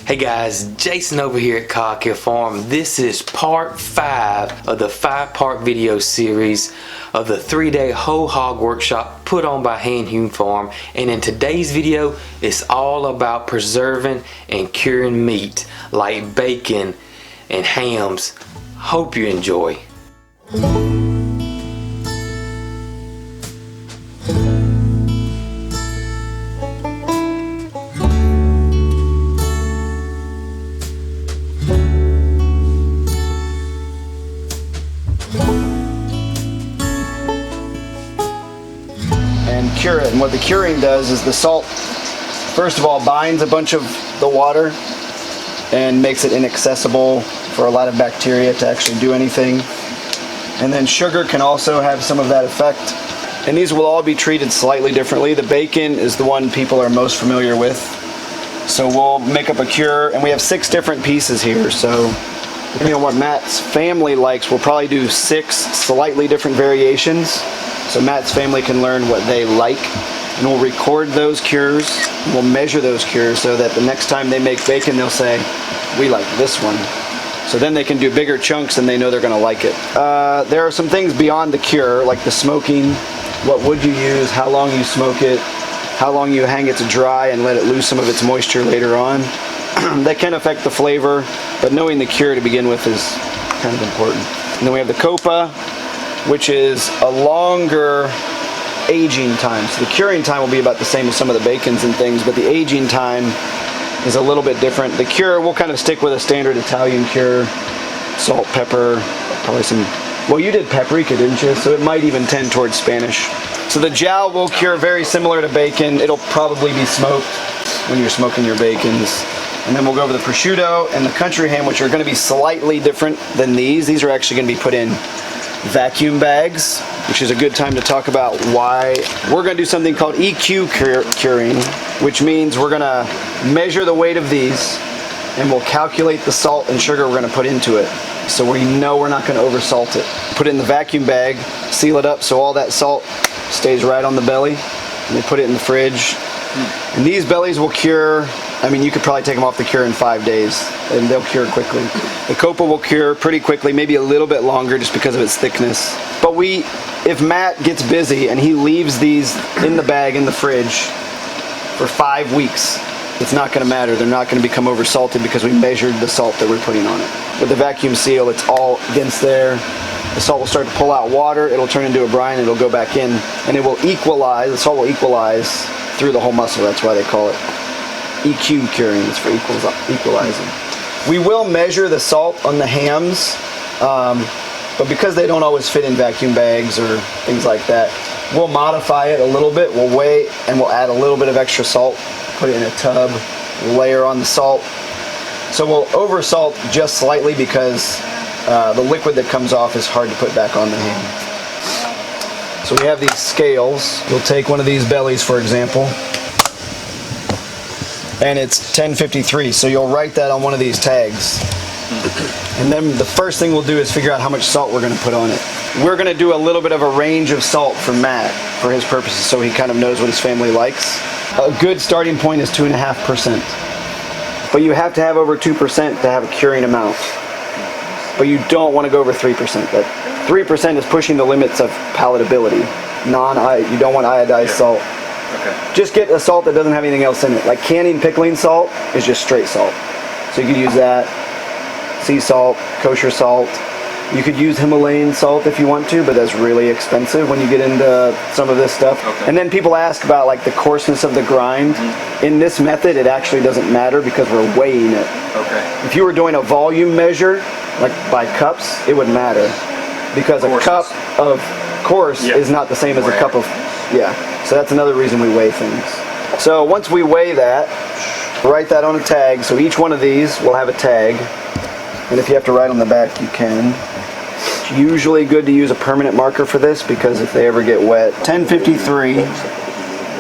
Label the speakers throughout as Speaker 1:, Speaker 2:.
Speaker 1: Hey guys, Jason over here at Cog Hill Farm. This is part 5 of the 5-part video series of the 3-day whole hog workshop put on by Hand Hewn Farm. And in today's video, it's all about preserving and curing meat like bacon and hams. Hope you enjoy.
Speaker 2: Cure it, and what the curing does is the salt first of all binds a bunch of the water and makes it inaccessible for a lot of bacteria to actually do anything, and then sugar can also have some of that effect, and these will all be treated slightly differently. The bacon is the one people are most familiar with, so we'll make up a cure, and we have 6 different pieces here, so depending on what Matt's family likes, we'll probably do 6 slightly different variations. So Matt's family can learn what they like, and we'll record those cures, and we'll measure those cures so that the next time they make bacon they'll say, we like this one. So then they can do bigger chunks and they know they're going to like it. There are some things beyond the cure, like the smoking. What wood you use, how long you smoke it, how long you hang it to dry and let it lose some of its moisture later on. That can affect the flavor, but knowing the cure to begin with is kind of important. And then we have the Coppa, which is a longer aging time. So the curing time will be about the same as some of the bacons and things, but the aging time is a little bit different. The cure, we'll kind of stick with a standard Italian cure. Salt, pepper, probably some, well, you did paprika, didn't you? So it might even tend towards Spanish. So the jowl will cure very similar to bacon. It'll probably be smoked when you're smoking your bacons. And then we'll go over the prosciutto and the country ham, which are going to be slightly different than these. These are actually going to be put in vacuum bags, which is a good time to talk about why. We're going to do something called EQ curing, which means we're going to measure the weight of these and we'll calculate the salt and sugar we're going to put into it, so we know we're not going to over salt it. Put it in the vacuum bag, seal it up so all that salt stays right on the belly, and they put it in the fridge. And these bellies will cure, I mean, you could probably take them off the cure in 5 days and they'll cure quickly. The Coppa will cure pretty quickly, maybe a little bit longer just because of its thickness. But if Matt gets busy and he leaves these in the bag in the fridge for 5 weeks, it's not going to matter. They're not going to become over salted because we measured the salt that we're putting on it. With the vacuum seal, it's all against there. The salt will start to pull out water, it'll turn into a brine, it'll go back in, and it will equalize, the salt will equalize through the whole muscle. That's why they call it EQ curing. It's for equalizing. We will measure the salt on the hams, but because they don't always fit in vacuum bags or things like that, we'll modify it a little bit. We'll weigh and we'll add a little bit of extra salt, put it in a tub, layer on the salt. So we'll over salt just slightly because the liquid that comes off is hard to put back on the ham. So we have these scales. You'll take one of these bellies, for example, and it's 1053, so you'll write that on one of these tags. And then the first thing we'll do is figure out how much salt we're going to put on it. We're going to do a little bit of a range of salt for Matt for his purposes, so he kind of knows what his family likes. A good starting point is 2.5%. But you have to have over 2% to have a curing amount. But you don't want to go over 3%. That 3% is pushing the limits of palatability. You don't want iodized salt. Okay. Just get a salt that doesn't have anything else in it. Like canning pickling salt is just straight salt. So you could use that. Sea salt, kosher salt. You could use Himalayan salt if you want to, but that's really expensive when you get into some of this stuff. Okay. And then people ask about like the coarseness of the grind. Mm-hmm. In this method, it actually doesn't matter because we're weighing it. Okay. If you were doing a volume measure, like by cups, it would matter. Because a cup of coarse is not the same as a cup of, So that's another reason we weigh things. So once we weigh that, write that on a tag. So each one of these will have a tag. And if you have to write on the back, you can. It's usually good to use a permanent marker for this because if they ever get wet. 1053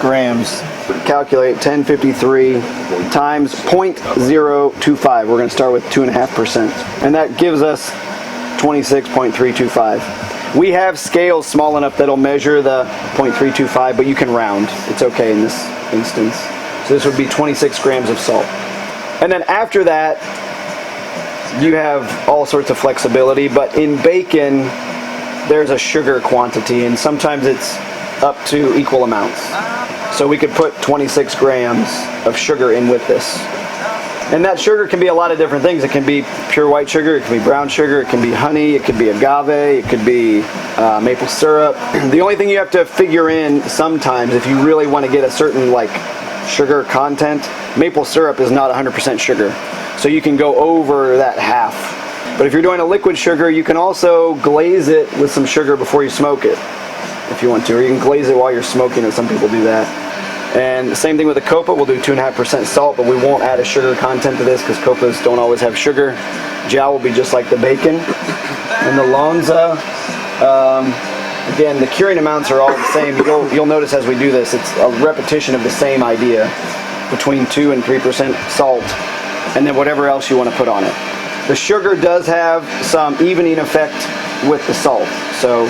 Speaker 2: grams. Calculate 1053 times 0.025. We're going to start with 2.5%. And that gives us 26.325. We have scales small enough that'll measure the 0.325, but you can round. It's okay in this instance. So this would be 26 grams of salt. And then after that, you have all sorts of flexibility, but in bacon, there's a sugar quantity, and sometimes it's up to equal amounts. So we could put 26 grams of sugar in with this. And that sugar can be a lot of different things. It can be pure white sugar, it can be brown sugar, it can be honey, it could be agave, it could be maple syrup. The only thing you have to figure in sometimes, if you really want to get a certain like sugar content, maple syrup is not 100% sugar. So you can go over that half. But if you're doing a liquid sugar, you can also glaze it with some sugar before you smoke it, if you want to. Or you can glaze it while you're smoking it. Some people do that. And the same thing with the Coppa. We'll do 2.5% salt, but we won't add a sugar content to this because Coppas don't always have sugar. Jowl will be just like the bacon. And the Lonza, again, the curing amounts are all the same. You'll notice as we do this, it's a repetition of the same idea, between 2 and 3% salt, and then whatever else you want to put on it. The sugar does have some evening effect with the salt. So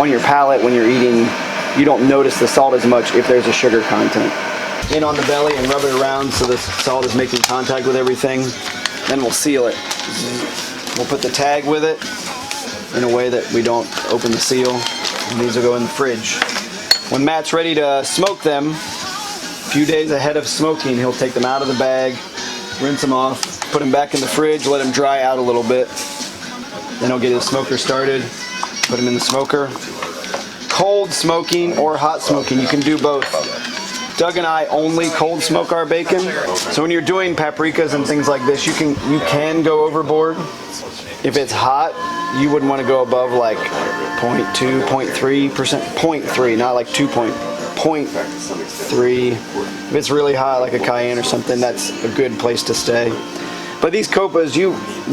Speaker 2: on your palate when you're eating, you don't notice the salt as much if there's a sugar content. In on the belly and rub it around so the salt is making contact with everything. Then we'll seal it. We'll put the tag with it in a way that we don't open the seal. And these will go in the fridge. When Matt's ready to smoke them, a few days ahead of smoking, he'll take them out of the bag, rinse them off, put them back in the fridge, let them dry out a little bit. Then he'll get his smoker started, put them in the smoker. Cold smoking or hot smoking, you can do both. Doug and I only cold smoke our bacon. So when you're doing paprikas and things like this, you can go overboard. If it's hot, you wouldn't want to go above like 0.2, 0.3%, 0.3, not like 0.3. If it's really hot, like a cayenne or something, that's a good place to stay. But these Coppas,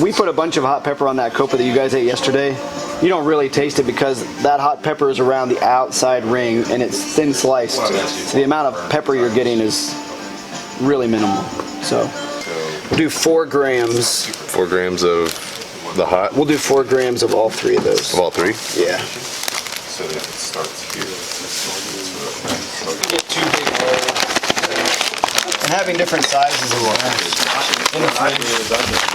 Speaker 2: we put a bunch of hot pepper on that Coppa that you guys ate yesterday. You don't really taste it because that hot pepper is around the outside ring and it's thin sliced. So the amount of pepper you're getting is really minimal. So we'll do 4 grams.
Speaker 3: 4 grams of the hot?
Speaker 2: We'll do 4 grams of all 3 of those.
Speaker 3: Of all 3?
Speaker 2: Yeah.
Speaker 3: So it starts here.
Speaker 2: Get 2 big rolls. And having different sizes in the fridge.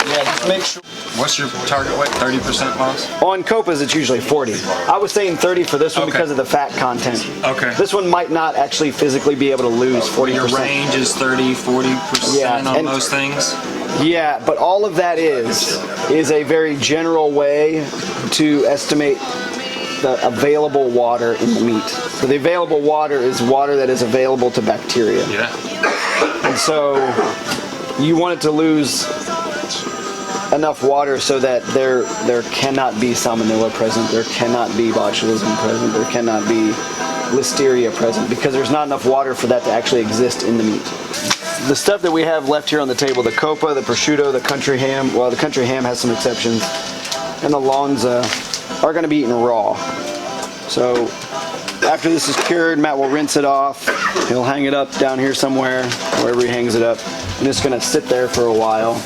Speaker 2: Yeah, just make sure.
Speaker 4: What's your target weight? 30% loss?
Speaker 2: On Coppas, it's usually 40. I was saying 30 for this one because of the fat content.
Speaker 4: Okay.
Speaker 2: This one might not actually physically be able to lose 40%.
Speaker 4: Your range is 30, 40% on most things?
Speaker 2: Yeah, but all of that is a very general way to estimate the available water in the meat. So the available water is water that is available to bacteria.
Speaker 4: Yeah.
Speaker 2: And so you want it to lose enough water so that there cannot be salmonella present, there cannot be botulism present, there cannot be listeria present, because there's not enough water for that to actually exist in the meat. The stuff that we have left here on the table, the Coppa, the prosciutto, the country ham, well, the country ham has some exceptions, and the Lonza are going to be eaten raw. So after this is cured, Matt will rinse it off. He'll hang it up down here somewhere, wherever he hangs it up, and it's going to sit there for a while.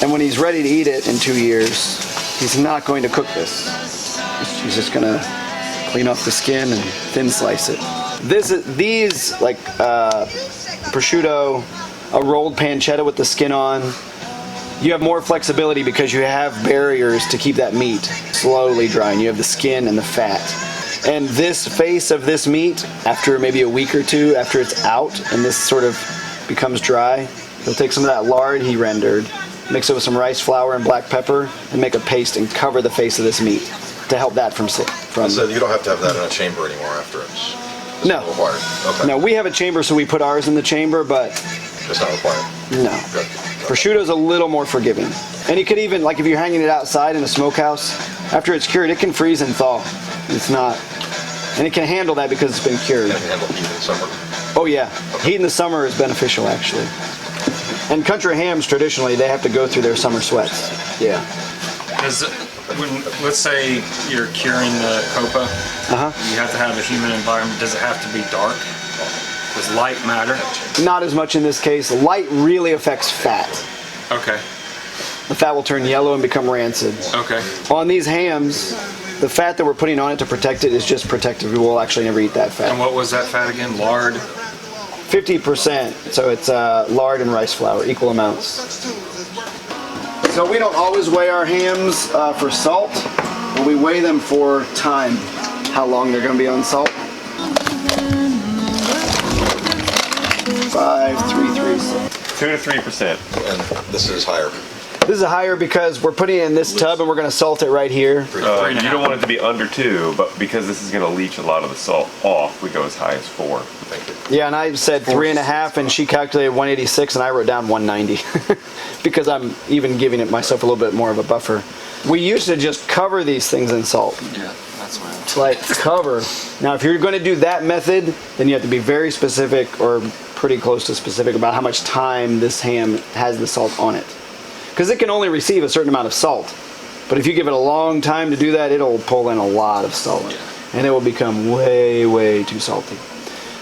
Speaker 2: And when he's ready to eat it in 2 years, he's not going to cook this. He's just going to clean off the skin and thin slice it. These like prosciutto, a rolled pancetta with the skin on, you have more flexibility because you have barriers to keep that meat slowly drying. You have the skin and the fat. And this face of this meat, after maybe a week or 2, after it's out and this sort of becomes dry, he'll take some of that lard he rendered, mix it with some rice flour and black pepper, and make a paste and cover the face of this meat to help that from.
Speaker 3: So you don't have to have that in a chamber anymore after it's
Speaker 2: no
Speaker 3: required. Okay.
Speaker 2: No, we have a chamber, so we put ours in the chamber, but
Speaker 3: it's not required.
Speaker 2: No.
Speaker 3: Good.
Speaker 2: Prosciutto's a little more forgiving, and you could even, like if you're hanging it outside in a smokehouse, after it's cured, it can freeze and thaw. It's not, and it can handle that because it's been cured.
Speaker 3: It can handle heat in the summer.
Speaker 2: Oh yeah, heat in the summer is beneficial actually. And country hams, traditionally, they have to go through their summer sweats. Yeah.
Speaker 4: Let's say you're curing the Coppa, you have to have a humid environment. Does it have to be dark? Does light matter?
Speaker 2: Not as much in this case. Light really affects fat.
Speaker 4: Okay.
Speaker 2: The fat will turn yellow and become rancid.
Speaker 4: Okay.
Speaker 2: On these hams, the fat that we're putting on it to protect it is just protective. We will actually never eat that fat.
Speaker 4: And what was that fat again? Lard?
Speaker 2: 50%, so it's lard and rice flour, equal amounts. So we don't always weigh our hams for salt, but we weigh them for time, how long they're going to be on salt. 5, 3, 3.
Speaker 5: 2 to 3%.
Speaker 3: And this is higher.
Speaker 2: This is higher because we're putting it in this tub and we're going to salt it right here.
Speaker 5: You don't want it to be under 2, but because this is going to leach a lot of the salt off, we go as high as 4.
Speaker 3: Thank you.
Speaker 2: Yeah, and I said 3.5, and she calculated 186, and I wrote down 190 because I'm even giving it myself a little bit more of a buffer. We used to just cover these things in salt.
Speaker 4: Yeah, that's why I'm
Speaker 2: Like cover. Now, if you're going to do that method, then you have to be very specific or pretty close to specific about how much time this ham has the salt on it. Because it can only receive a certain amount of salt. But if you give it a long time to do that, it'll pull in a lot of salt. And it will become way, way too salty.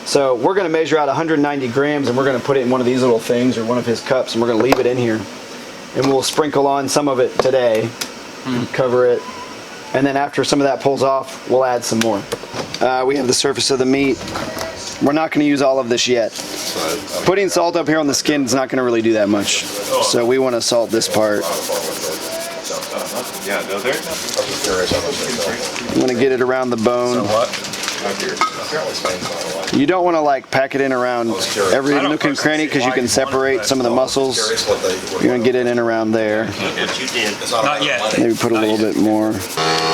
Speaker 2: So we're going to measure out 190 grams and we're going to put it in one of these little things or one of his cups, and we're going to leave it in here. And we'll sprinkle on some of it today and cover it. And then after some of that pulls off, we'll add some more. We have the surface of the meat. We're not going to use all of this yet. Putting salt up here on the skin is not going to really do that much. So we want to salt this part.
Speaker 5: Yeah, no, there.
Speaker 2: You want to get it around the bone. You don't want to like pack it in around every nook and cranny because you can separate some of the muscles. You want to get it in around there.
Speaker 4: Not yet.
Speaker 2: Maybe put a little bit more.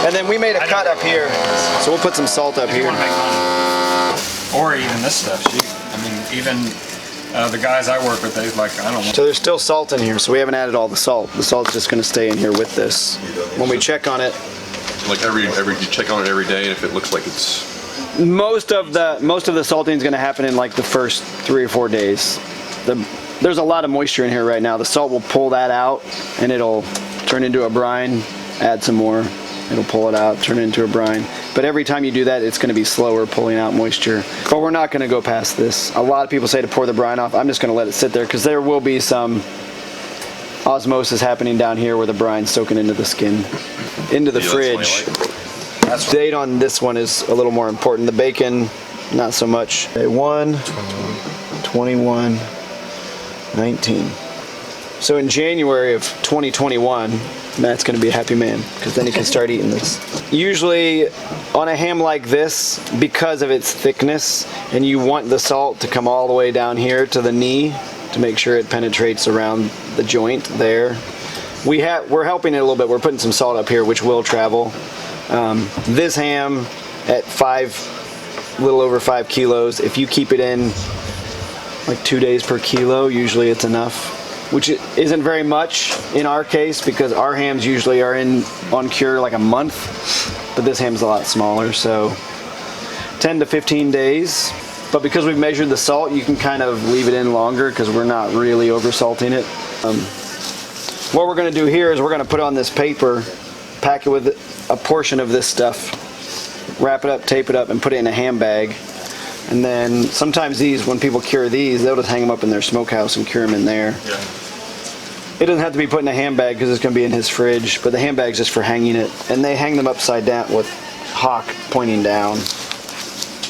Speaker 2: And then we made a cut up here, so we'll put some salt up here.
Speaker 4: Or even this stuff. I mean, even the guys I work with, they like, I don't know.
Speaker 2: So there's still salt in here, so we haven't added all the salt. The salt's just going to stay in here with this. When we check on it,
Speaker 3: Like you check on it every day, and if it looks like it's
Speaker 2: most of the salting is going to happen in like the first 3 or 4 days. There's a lot of moisture in here right now. The salt will pull that out, and it'll turn into a brine. Add some more. It'll pull it out, turn it into a brine. But every time you do that, it's going to be slower pulling out moisture. But we're not going to go past this. A lot of people say to pour the brine off. I'm just going to let it sit there because there will be some osmosis happening down here where the brine's soaking into the skin, into the fridge. The date on this one is a little more important. The bacon, not so much. Day 1, 21, 19. So in January of 2021, Matt's going to be a happy man because then he can start eating this. Usually on a ham like this, because of its thickness, and you want the salt to come all the way down here to the knee to make sure it penetrates around the joint there. We're helping it a little bit. We're putting some salt up here, which will travel. This ham at a little over 5 kilos, if you keep it in like 2 days per kilo, usually it's enough. Which isn't very much in our case because our hams usually are on cure like a month, but this ham's a lot smaller, so 10 to 15 days. But because we've measured the salt, you can kind of leave it in longer because we're not really over salting it. What we're going to do here is we're going to put on this paper, pack it with a portion of this stuff, wrap it up, tape it up, and put it in a ham bag. And then sometimes when people cure these, they'll just hang them up in their smokehouse and cure them in there.
Speaker 4: Yeah.
Speaker 2: It doesn't have to be put in a ham bag because it's going to be in his fridge, but the ham bag's just for hanging it. And they hang them upside down with hock pointing down.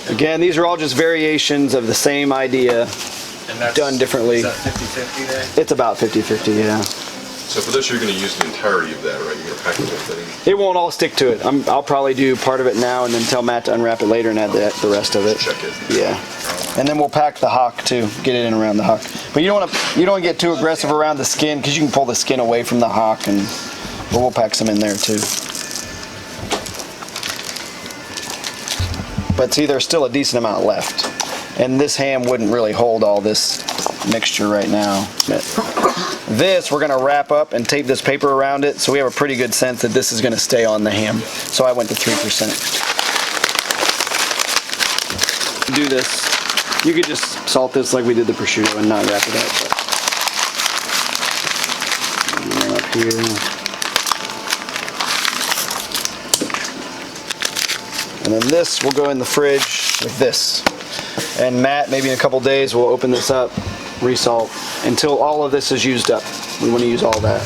Speaker 2: Again, these are all just variations of the same idea, done differently.
Speaker 4: Is that 50-50 there?
Speaker 2: It's about 50-50, yeah.
Speaker 3: So for this, you're going to use the entirety of that, right? You're going to pack it with it.
Speaker 2: It won't all stick to it. I'll probably do part of it now and then tell Matt to unwrap it later and add the rest of it.
Speaker 3: Check it.
Speaker 2: Yeah. And then we'll pack the hock too. Get it in around the hock. But you don't want to get too aggressive around the skin because you can pull the skin away from the hock, but we'll pack some in there too. But see, there's still a decent amount left. And this ham wouldn't really hold all this mixture right now. This we're going to wrap up and tape this paper around it so we have a pretty good sense that this is going to stay on the ham. So I went to 3%. Do this. You could just salt this like we did the prosciutto and not wrap it up. Up here. And then this will go in the fridge with this. And Matt, maybe in a couple days, will open this up, resalt, until all of this is used up. We want to use all that.